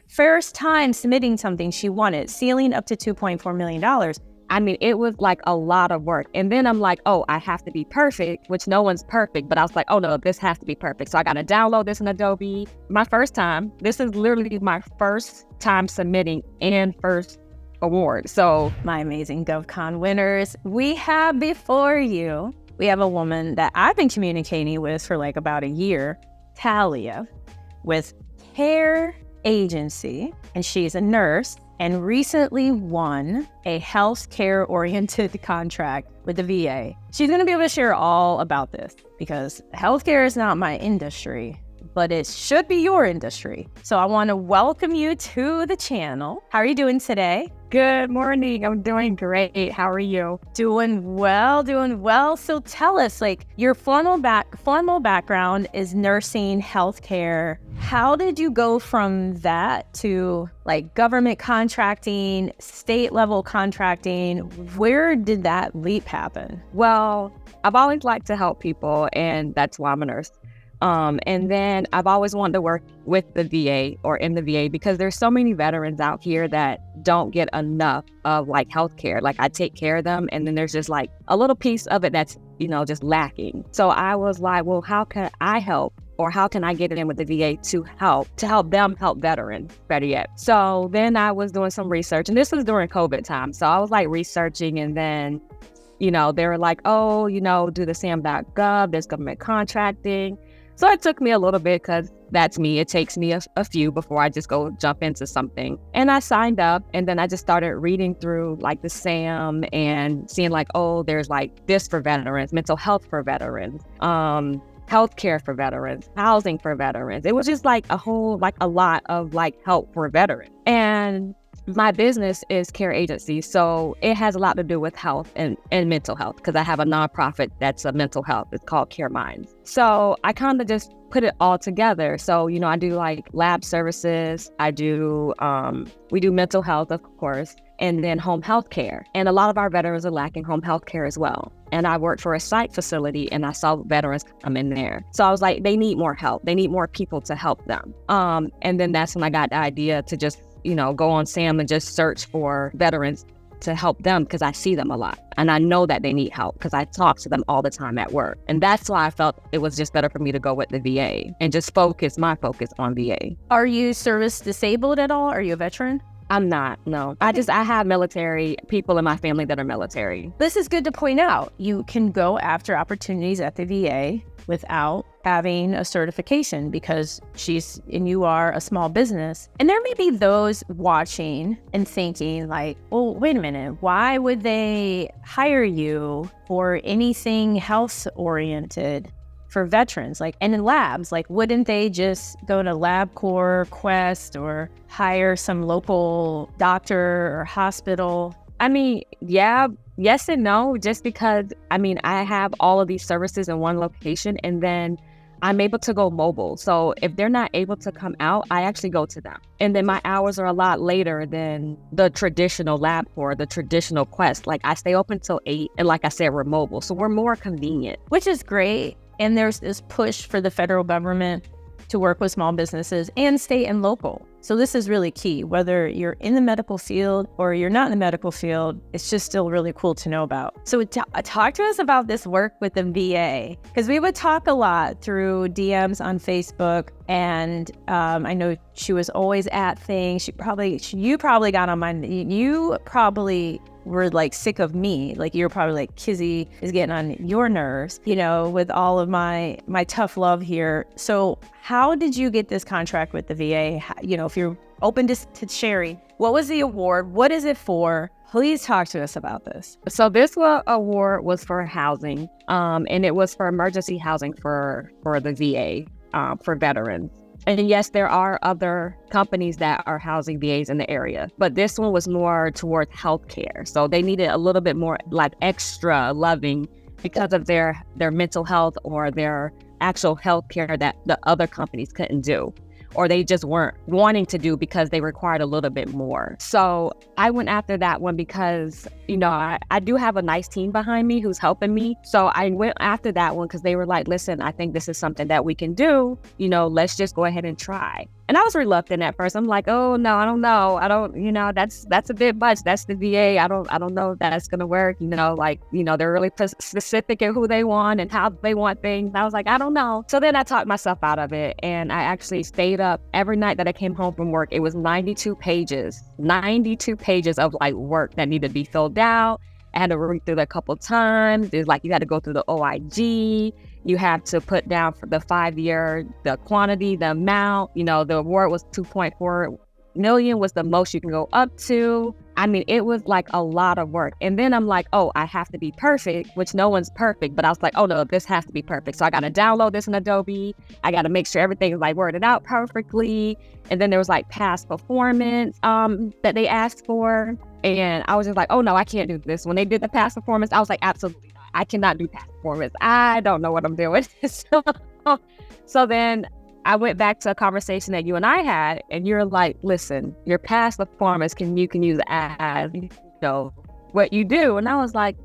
First time submitting something, she won it, ceiling up to $2.4 million. I mean, it was like a lot of work. And then I'm like, oh, I have to be perfect, which no one's perfect. But I was like, oh no, this has to be perfect. So I got to download this in Adobe. My first time, this is literally my first time submitting and first award. So my amazing GovCon winners, we have before you, we have a woman that I've been communicating with for like about a year, Thalia, with Care Agency, and she's a nurse and recently won a healthcare-oriented contract with the VA. She's going to be able to share all about this because healthcare is not my industry, but it should be your industry. So I want to welcome you to the channel. How are you doing today? Good morning. I'm doing great. How are you? Doing well. So tell us, like, your formal background is nursing, healthcare. How did you go from that to like government contracting, state level contracting? Where did that leap happen? Well, I've always liked to help people, and that's why I'm a nurse. And then I've always wanted to work with the VA or in the VA because there's so many veterans out here that don't get enough of like healthcare. Like I take care of them, and then there's just like a little piece of it that's, just lacking. So I was like, well, how can I help? Or how can I get it in with the VA to help them help veterans, better yet? So then I was doing some research, and this was during COVID time. So I was like researching, and then, they were like, oh, do the Sam.Gov, there's government contracting. So it took me a little bit because that's me. It takes me a few before I just go jump into something. And I signed up, and then I just started reading through like the SAM and seeing like, oh, there's like this for veterans, mental health for veterans, healthcare for veterans, housing for veterans. It was just like a lot of like help for veterans. And my business is Care Agency, so it has a lot to do with health and mental health because I have a nonprofit that's a mental health. It's called Care Minds. So I kind of just put it all together. So, I do like lab services. We do mental health, of course, and then home health care. And a lot of our veterans are lacking home health care as well. And I worked for a psych facility, and I saw veterans come in there. So I was like, they need more help. They need more people to help them. And then that's when I got the idea to just go on SAM and just search for veterans to help them because I see them a lot. And I know that they need help because I talk to them all the time at work. And that's why I felt it was just better for me to go with the VA and just focus on VA. Are you service disabled at all? Are you a veteran? I'm not, no. I have military people in my family that are military. This is good to point out. You can go after opportunities at the VA without having a certification because you are a small business. And there may be those watching and thinking like, well, wait a minute, why would they hire you for anything health oriented for veterans? Like, and in labs, like, wouldn't they just go to LabCorp, Quest, or hire some local doctor or hospital? I mean, yeah, yes and no, just because, I have all of these services in one location, and then I'm able to go mobile. So if they're not able to come out, I actually go to them. And then my hours are a lot later than the traditional LabCorp, the traditional Quest. Like I stay open till 8. And like I said, we're mobile. So we're more convenient. Which is great. And there's this push for the federal government to work with small businesses and state and local. So this is really key. Whether you're in the medical field or you're not in the medical field, it's just still really cool to know about. So talk to us about this work with the VA, because we would talk a lot through DMs on Facebook. And I know she was always at things. You probably got on my, you probably were like sick of me. Like you're probably like, Kizzy is getting on your nerves, with all of my tough love here. So how did you get this contract with the VA? If you're open to sharing, what was the award? What is it for? Please talk to us about this. So this award was for housing, and it was for emergency housing for the VA, for veterans. And yes, there are other companies that are housing VAs in the area, but this one was more towards healthcare. So they needed a little bit more like extra loving because of their mental health or their actual healthcare that the other companies couldn't do, or they just weren't wanting to do because they required a little bit more. So I went after that one because, I do have a nice team behind me who's helping me. So I went after that one because they were like, listen, I think this is something that we can do. Let's just go ahead and try. And I was reluctant at first. I'm like, oh no, I don't know. I don't, that's a bit much. That's the VA. I don't know if that's going to work. They're really specific at who they want and how they want things. And I was like, I don't know. So then I talked myself out of it. And I actually stayed up every night that I came home from work. It was 92 pages of like work that needed to be filled out. I had to read through that a couple times. There's like, you had to go through the OIG. You have to put down for the 5-year, the quantity, the amount. The award was 2.4 million was the most you can go up to. I mean, it was like a lot of work. And then I'm like, oh, I have to be perfect, which no one's perfect. But I was like, oh no, this has to be perfect. So I got to download this in Adobe. I got to make sure everything is like worded out perfectly. And then there was like past performance that they asked for. And I was just like, oh no, I can't do this. When they did the past performance, I was like, absolutely not. I cannot do past performance. I don't know what I'm doing. So then I went back to a conversation that you and I had, and you're like, listen, your past performance you can use as, what you do. And I was like,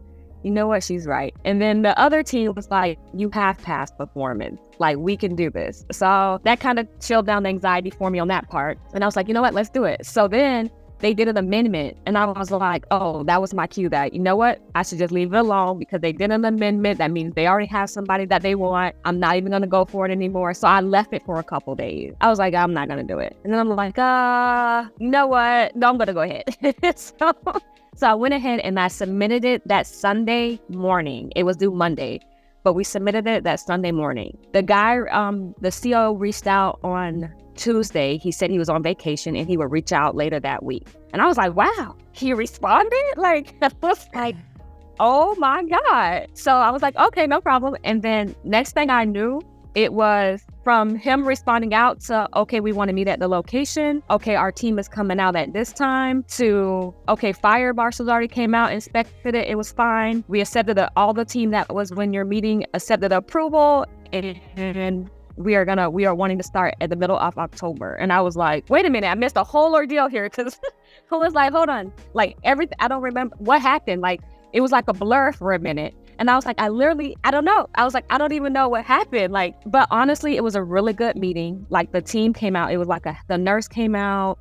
you know what, she's right. And then the other team was like, you have past performance. Like, we can do this. So that kind of chilled down the anxiety for me on that part. And I was like, you know what, let's do it. So then they did an amendment, and I was like, oh, that was my cue that, you know what, I should just leave it alone because they did an amendment. That means they already have somebody that they want. I'm not even going to go for it anymore. So I left it for a couple days. I was like, I'm not going to do it. And then I'm like, you know what? No, I'm going to go ahead. So I went ahead and I submitted it that Sunday morning. It was due Monday, but we submitted it that Sunday morning. The guy, the CEO reached out on Tuesday. He said he was on vacation and he would reach out later that week. And I was like, wow, he responded? Like, I was like, oh my God. So I was like, okay, no problem. And then next thing I knew, it was from him responding out to, okay, we want to meet at the location. Okay, our team is coming out at this time, to, okay, fire marshals already came out, inspected it. It was fine. We accepted all the team that was when you're meeting accepted approval, and we are wanting to start at the middle of October. And I was like, wait a minute, I missed a whole ordeal here, because I was like, hold on, like everything, I don't remember what happened. Like, it was like a blur for a minute. And I was like, I don't know. I was like, I don't even know what happened. Like, but honestly, it was a really good meeting. Like, the team came out. It was like the nurse came out.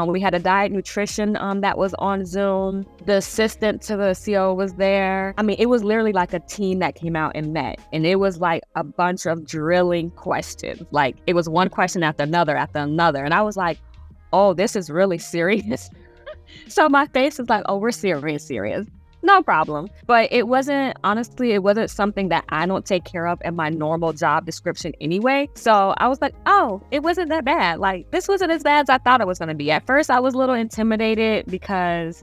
We had a diet nutrition that was on Zoom. The assistant to the CEO was there. I mean, it was literally like a team that came out and met. And it was like a bunch of drilling questions. Like, it was one question after another. And I was like, oh, this is really serious. So my face is like, oh, we're serious. No problem. But it wasn't something that I don't take care of in my normal job description anyway. So I was like, oh, it wasn't that bad. Like, this wasn't as bad as I thought it was going to be. At first, I was a little intimidated because,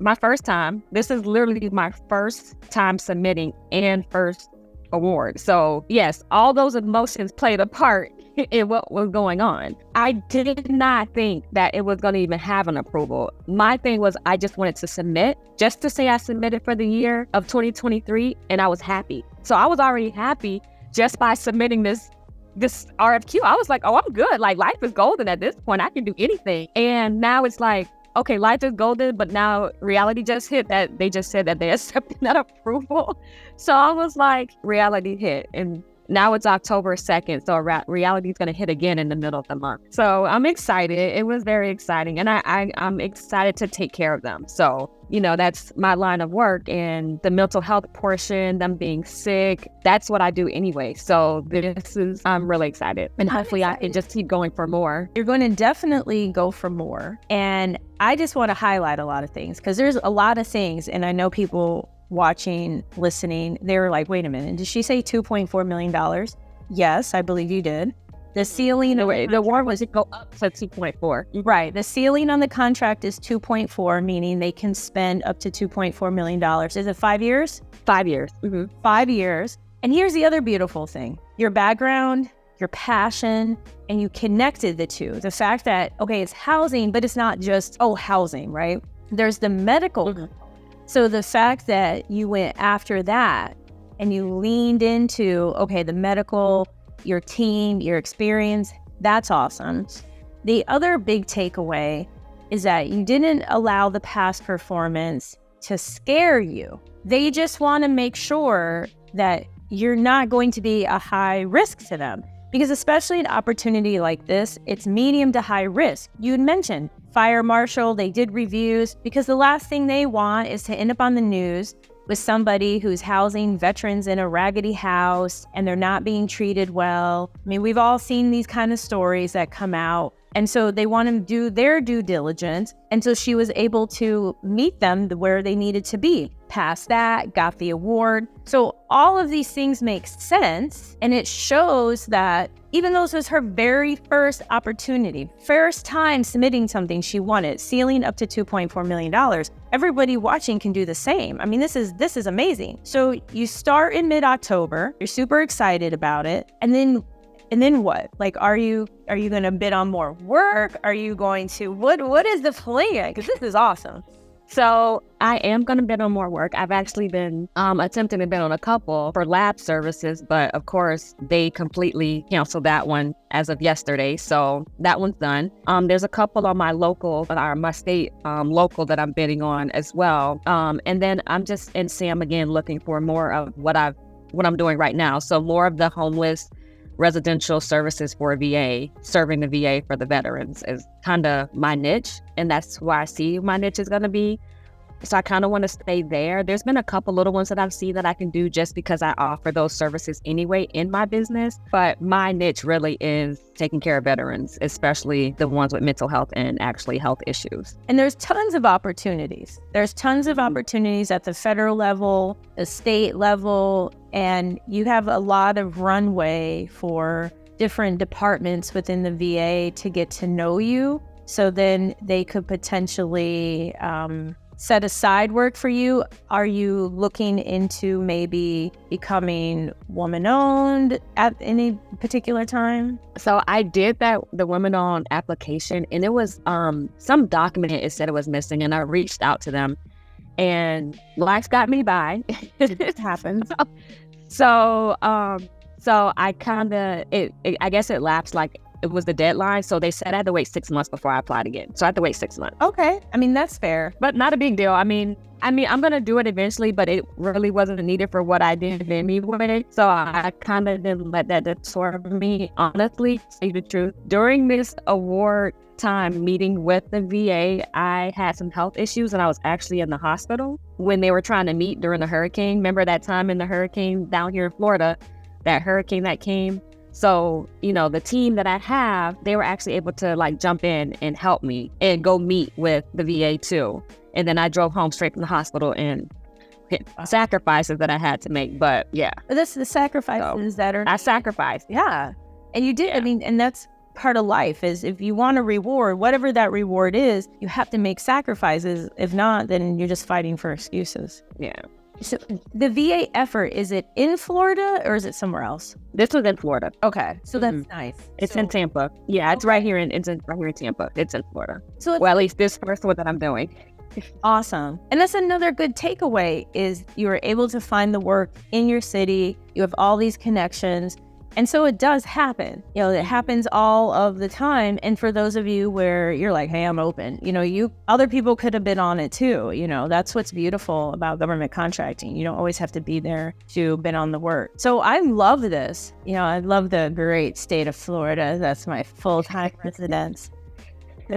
my first time, this is literally my first time submitting and first award. So yes, all those emotions played a part in what was going on. I did not think that it was going to even have an approval. My thing was, I just wanted to submit, just to say I submitted for the year of 2023, and I was happy. So I was already happy just by submitting this RFQ. I was like, oh, I'm good. Like, life is golden at this point. I can do anything. And now it's like, okay, life is golden, but now reality just hit that they just said that they accepted that approval. So I was like, reality hit. And now it's October 2nd, so reality is going to hit again in the middle of the month. So I'm excited. It was very exciting, and I'm excited to take care of them. So, that's my line of work, and the mental health portion, them being sick, that's what I do anyway. So I'm really excited, and hopefully I can just keep going for more. You're going to definitely go for more. And I just want to highlight a lot of things, because there's a lot of things, and I know people watching, listening, they were like, wait a minute, did she say $2.4 million? Yes, I believe you did. The ceiling, the award was to go up to 2.4. Right. The ceiling on the contract is 2.4, meaning they can spend up to $2.4 million. Is it 5 years? 5 years. Mm-hmm. 5 years. And here's the other beautiful thing. Your background, your passion, and you connected the two. The fact that, okay, it's housing, but it's not just, housing, right? There's the medical. Mm-hmm. So the fact that you went after that and you leaned into, okay, the medical, your team, your experience, that's awesome. The other big takeaway is that you didn't allow the past performance to scare you. They just want to make sure that you're not going to be a high risk to them. Because especially an opportunity like this, it's medium to high risk. You had mentioned fire marshal, they did reviews, because the last thing they want is to end up on the news with somebody who's housing veterans in a raggedy house and they're not being treated well. I mean, we've all seen these kind of stories that come out. And so they want to do their due diligence. And so she was able to meet them where they needed to be. Passed that, got the award. So all of these things make sense. And it shows that even though this was her very first opportunity, first time submitting something she wanted, ceiling up to $2.4 million, everybody watching can do the same. I mean, this is amazing. So you start in mid-October, you're super excited about it. And then what? Like, are you going to bid on more work? Are you going to, what is the plan? Because this is awesome. So I am going to bid on more work. I've actually been attempting to bid on a couple for lab services, but of course they completely canceled that one as of yesterday. So that one's done. There's a couple on my local, my state local that I'm bidding on as well. And then I'm just in Sam again looking for more of what I'm doing right now. So more of the homeless residential services for VA, serving the VA for the veterans is kind of my niche. And that's where I see my niche is going to be. So I kind of want to stay there. There's been a couple little ones that I've seen that I can do just because I offer those services anyway in my business. But my niche really is taking care of veterans, especially the ones with mental health and actually health issues. And there's tons of opportunities. There's tons of opportunities at the federal level, the state level, and you have a lot of runway for different departments within the VA to get to know you. So then they could potentially set aside work for you. Are you looking into maybe becoming woman-owned at any particular time? So I did the women-owned application, and it was some document it said it was missing, and I reached out to them, and life got me by. It happens. So I kind of I guess it lapsed, like it was the deadline. So they said I had to wait 6 months before I applied again. So I had to wait 6 months. Okay. I mean, that's fair. But not a big deal. I mean, I'm going to do it eventually, but it really wasn't needed for what I did anyway. So I kind of didn't let that deter me, honestly, to say the truth. During this award time meeting with the VA, I had some health issues and I was actually in the hospital when they were trying to meet during the hurricane. Remember that time in the hurricane down here in Florida, that hurricane that came? So, the team that I have, they were actually able to like jump in and help me and go meet with the VA too. And then I drove home straight from the hospital and sacrifices that I had to make. But yeah. That's the sacrifices that are... I sacrificed. Yeah. And you did. Yeah. I mean, and that's part of life is if you want a reward, whatever that reward is, you have to make sacrifices. If not, then you're just fighting for excuses. Yeah. So the VA effort, is it in Florida or is it somewhere else? This was in Florida. Okay. So that's nice. It's in Tampa. Yeah, it's right here in Tampa. It's in Florida. So well, at least this first one that I'm doing. Awesome. And that's another good takeaway is you were able to find the work in your city. You have all these connections. And so it does happen. It happens all of the time. And for those of you where you're like, hey, I'm open, other people could have been on it too. That's what's beautiful about government contracting. You don't always have to be there to bid on the work. So I love this. I love the great state of Florida. That's my full-time residence.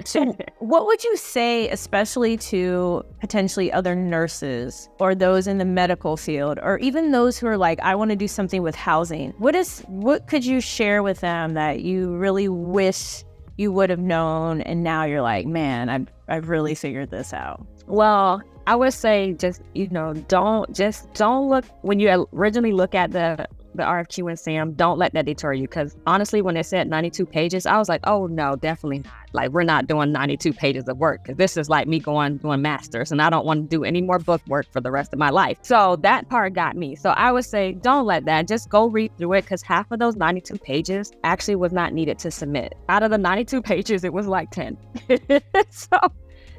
So what would you say, especially to potentially other nurses or those in the medical field, or even those who are like, I want to do something with housing? What could you share with them that you really wish you would have known, and now you're like, man, I've really figured this out? Well, I would say just, don't look, when you originally look at the RFQ and Sam, don't let that deter you. Because honestly, when it said 92 pages, I was like, oh no, definitely not. Like, we're not doing 92 pages of work. Because this is like me doing masters, and I don't want to do any more book work for the rest of my life. So that part got me. So I would say, don't let that. Just go read through it, because half of those 92 pages actually was not needed to submit. Out of the 92 pages, it was like 10.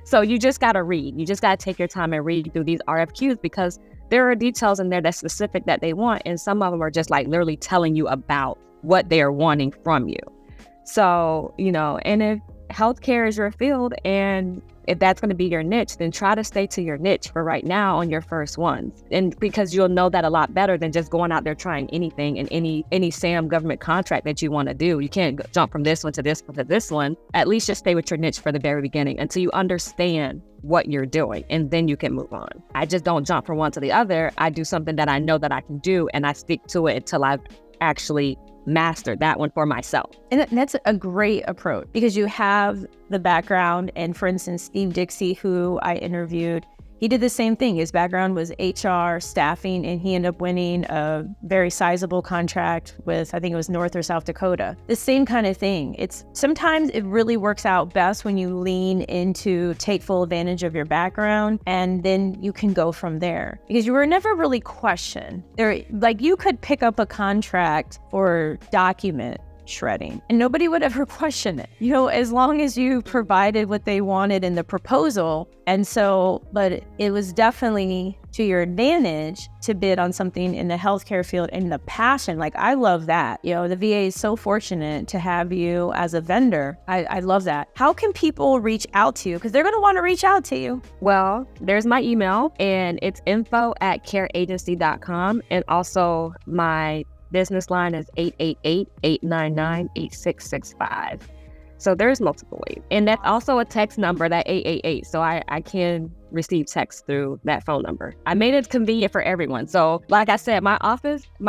So you just got to read. You just got to take your time and read through these RFQs, because there are details in there that's specific that they want. And some of them are just like literally telling you about what they're wanting from you. So, and if healthcare is your field and if that's going to be your niche, then try to stay to your niche for right now on your first ones. And because you'll know that a lot better than just going out there trying anything in any SAM government contract that you want to do. You can't jump from this one to this one to this one. At least just stay with your niche for the very beginning until you understand what you're doing, and then you can move on. I just don't jump from one to the other. I do something that I know that I can do, and I stick to it until I've actually mastered that one for myself. And that's a great approach because you have the background. And for instance, Steve Dixie, who I interviewed, he did the same thing. His background was HR, staffing, and he ended up winning a very sizable contract with, I think it was North or South Dakota. The same kind of thing. Sometimes it really works out best when you lean into take full advantage of your background, and then you can go from there because you were never really questioned. Like you could pick up a contract for document shredding and nobody would ever question it, as long as you provided what they wanted in the proposal. And so, but it was definitely to your advantage to bid on something in the healthcare field and the passion. Like, I love that. The VA is so fortunate to have you as a vendor. I love that. How can people reach out to you? Because they're going to want to reach out to you. Well, there's my email, and it's info@careagency.com. And also my business line is 888-899-8665. So there's multiple ways. And that's also a text number, that 888. So I can receive text through that phone number. I made it convenient for everyone. So like I said, my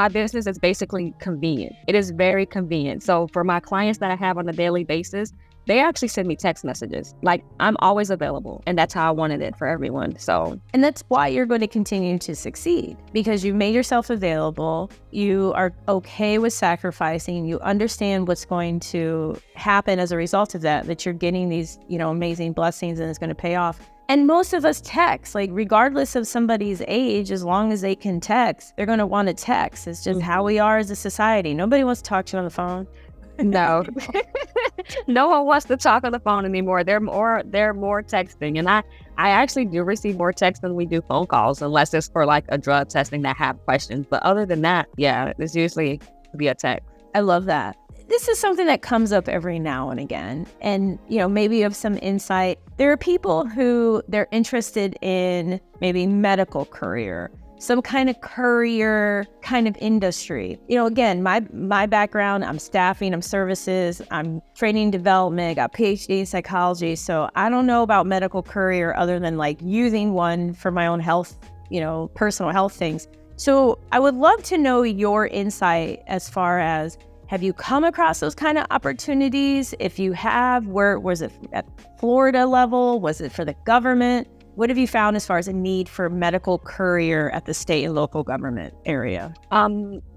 business is basically convenient. It is very convenient. So for my clients that I have on a daily basis, they actually send me text messages. Like, I'm always available, and that's how I wanted it for everyone. And that's why you're going to continue to succeed, because you've made yourself available. You are okay with sacrificing. You understand what's going to happen as a result of that you're getting these, amazing blessings, and it's going to pay off. And most of us text, like, regardless of somebody's age, as long as they can text, they're going to want to text. It's just how we are as a society. Nobody wants to talk to you on the phone. No. No one wants to talk on the phone anymore. They're more texting. And I actually do receive more texts than we do phone calls, unless it's for like a drug testing that have questions. But other than that, yeah, it's usually via text. I love that. This is something that comes up every now and again. And, maybe you have some insight. There are people who they're interested in maybe medical career, some kind of courier kind of industry. Again, my background, I'm staffing, I'm services, I'm training and development, got PhD in psychology. So I don't know about medical courier other than like using one for my own health, personal health things. So I would love to know your insight as far as, have you come across those kind of opportunities? If you have, where was it at Florida level? Was it for the government? What have you found as far as a need for medical courier at the state and local government area?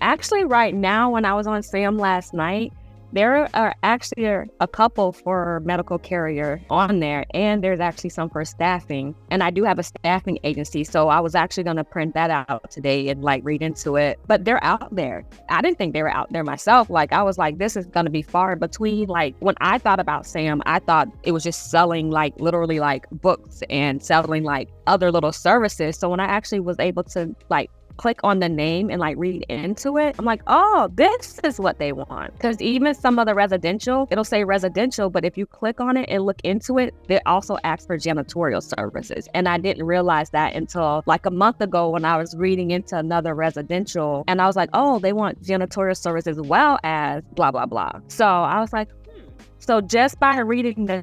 Actually, right now, when I was on SAM last night, there are actually a couple for medical carrier on there, and there's actually some for staffing. And I do have a staffing agency, so I was actually going to print that out today and like read into it. But they're out there. I didn't think they were out there myself. Like, I was like, this is going to be far between. Like, when I thought about SAM, I thought it was just selling like literally like books and selling like other little services. So when I actually was able to like click on the name and like read into it, I'm like, oh, this is what they want. Because even some of the residential, it'll say residential, but if you click on it and look into it, they also ask for janitorial services. And I didn't realize that until like a month ago when I was reading into another residential, and I was like, oh, they want janitorial services as well as blah, blah, blah. So I was like, so just by reading the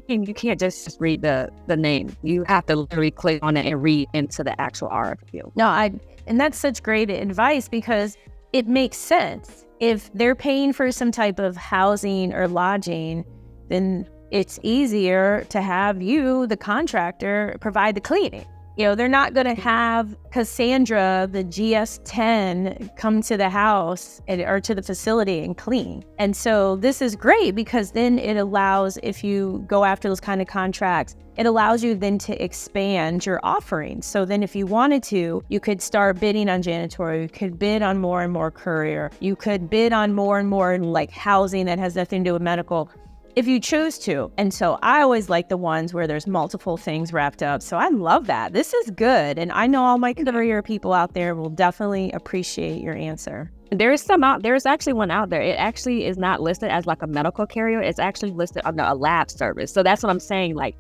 name, you can't just read the name. You have to literally click on it and read into the actual RFQ. No, and that's such great advice because it makes sense. If they're paying for some type of housing or lodging, then it's easier to have you, the contractor, provide the cleaning. They're not going to have Cassandra, the GS-10, come to the house or to the facility and clean. And so this is great because then it allows, if you go after those kind of contracts, it allows you then to expand your offerings. So then if you wanted to, you could start bidding on janitorial, you could bid on more and more courier, you could bid on more and more like housing that has nothing to do with medical, if you choose to. And so I always like the ones where there's multiple things wrapped up. So I love that. This is good. And I know all my courier people out there will definitely appreciate your answer. There's actually one out there. It actually is not listed as like a medical carrier. It's actually listed under a lab service. So that's what I'm saying. Like,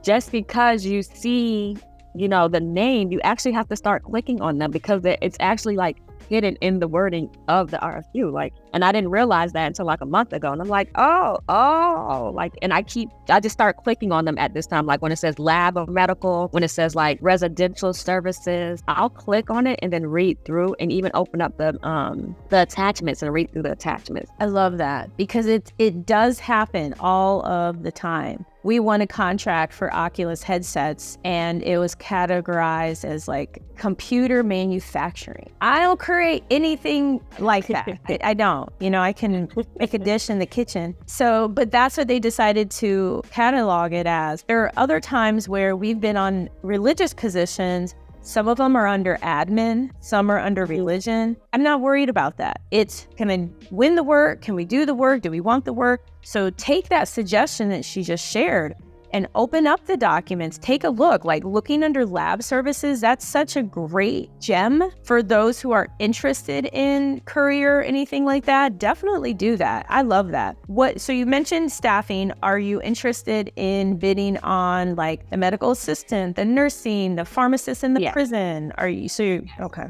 just because you see, the name, you actually have to start clicking on them because it's actually like hidden in the wording of the RFQ. And I didn't realize that until like a month ago. And I'm like, and I just start clicking on them at this time. Like when it says lab or medical, when it says like residential services, I'll click on it and then read through and even open up the attachments and read through the attachments. I love that because it does happen all of the time. We won a contract for Oculus headsets and it was categorized as like computer manufacturing. I don't create anything like that. I don't, I can make a dish in the kitchen. So, but that's what they decided to catalog it as. There are other times where we've been on religious positions. Some of them are under admin, some are under religion. I'm not worried about that. It's, can I win the work? Can we do the work? Do we want the work? So take that suggestion that she just shared and open up the documents. Take a look, like looking under lab services. That's such a great gem for those who are interested in courier, anything like that. Definitely do that. I love that. So you mentioned staffing. Are you interested in bidding on like the medical assistant, the nursing, the pharmacist in the prison? Okay.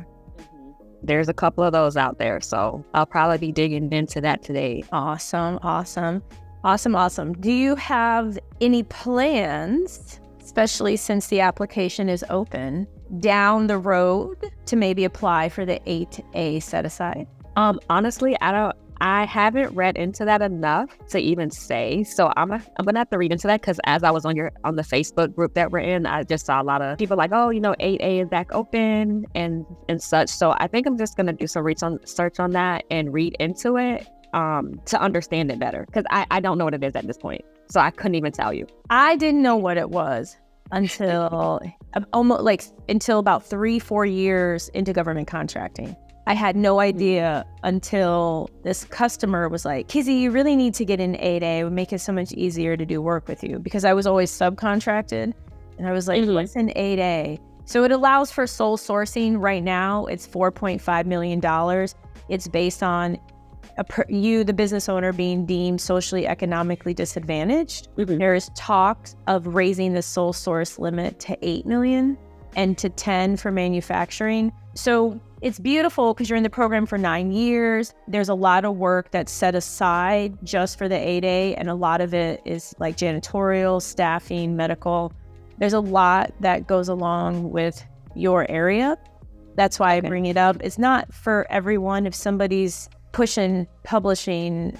There's a couple of those out there. So I'll probably be digging into that today. Awesome. Do you have any plans, especially since the application is open, down the road to maybe apply for the 8A set aside? Honestly, I haven't read into that enough to even say. So I'm gonna have to read into that because as I was on the Facebook group that we're in, I just saw a lot of people like, 8A is back open and such. So I think I'm just gonna do some research on that and read into it to understand it better because I don't know what it is at this point. So I couldn't even tell you. I didn't know what it was until until about 3-4 years into government contracting. I had no idea until this customer was like, Kizzy, you really need to get in 8A. It would make it so much easier to do work with you because I was always subcontracted. And I was like, what's in 8A? So it allows for sole sourcing. Right now, it's $4.5 million. It's based on the business owner, being deemed socially, economically disadvantaged. There's talks of raising the sole source limit to 8 million and to 10 for manufacturing. So it's beautiful because you're in the program for 9 years. There's a lot of work that's set aside just for the 8A, and a lot of it is like janitorial, staffing, medical. There's a lot that goes along with your area. That's why I bring it up. It's not for everyone. If somebody's pushing publishing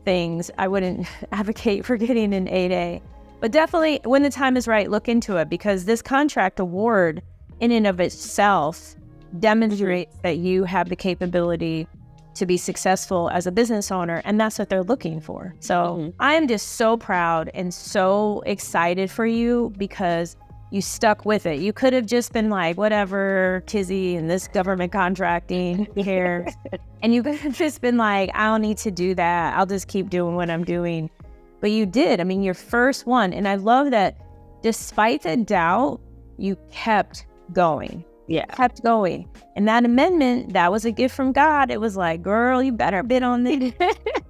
things, I wouldn't advocate for getting an 8A. But definitely, when the time is right, look into it because this contract award in and of itself demonstrates that you have the capability to be successful as a business owner, and that's what they're looking for. So I am just so proud and so excited for you because you stuck with it. You could have just been like, whatever, Kizzy and this government contracting, who cares? And you could have just been like, I don't need to do that. I'll just keep doing what I'm doing. But you did. I mean, your first one. And I love that despite the doubt, you kept going. Kept going. And that amendment, that was a gift from God. It was like, girl, you better bid on this.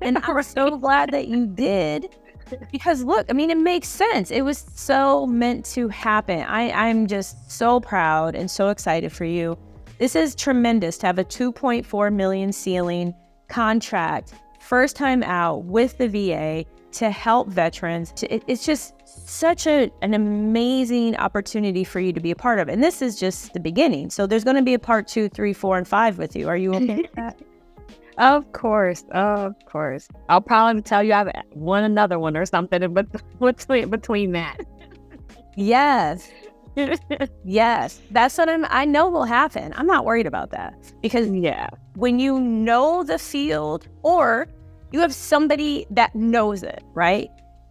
And I'm so glad that you did. Because look, I mean, it makes sense. It was so meant to happen. I'm just so proud and so excited for you. This is tremendous to have a $2.4 million ceiling contract, first time out with the VA to help veterans. It's just such an amazing opportunity for you to be a part of. And this is just the beginning. So there's going to be a part 2, 3, 4, and 5 with you. Are you okay with that? Of course. I'll probably tell you I've won another one or something between that. Yes. That's what I know will happen. I'm not worried about that because when you know the field or you have somebody that knows it, right?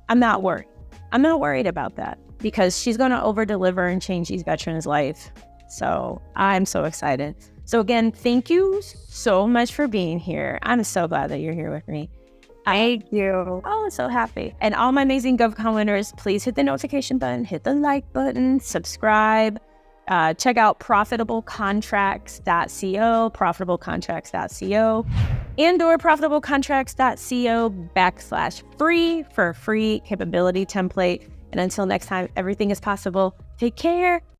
I'm not worried about that because she's going to over deliver and change these veterans' life. So I'm so excited. So again, thank you so much for being here. I'm so glad that you're here with me. Thank you. Oh, I'm so happy. And all my amazing GovCon winners, please hit the notification button, hit the like button, subscribe, check out profitablecontracts.co, and/or profitablecontracts.co/free for a free capability template. And until next time, everything is possible. Take care.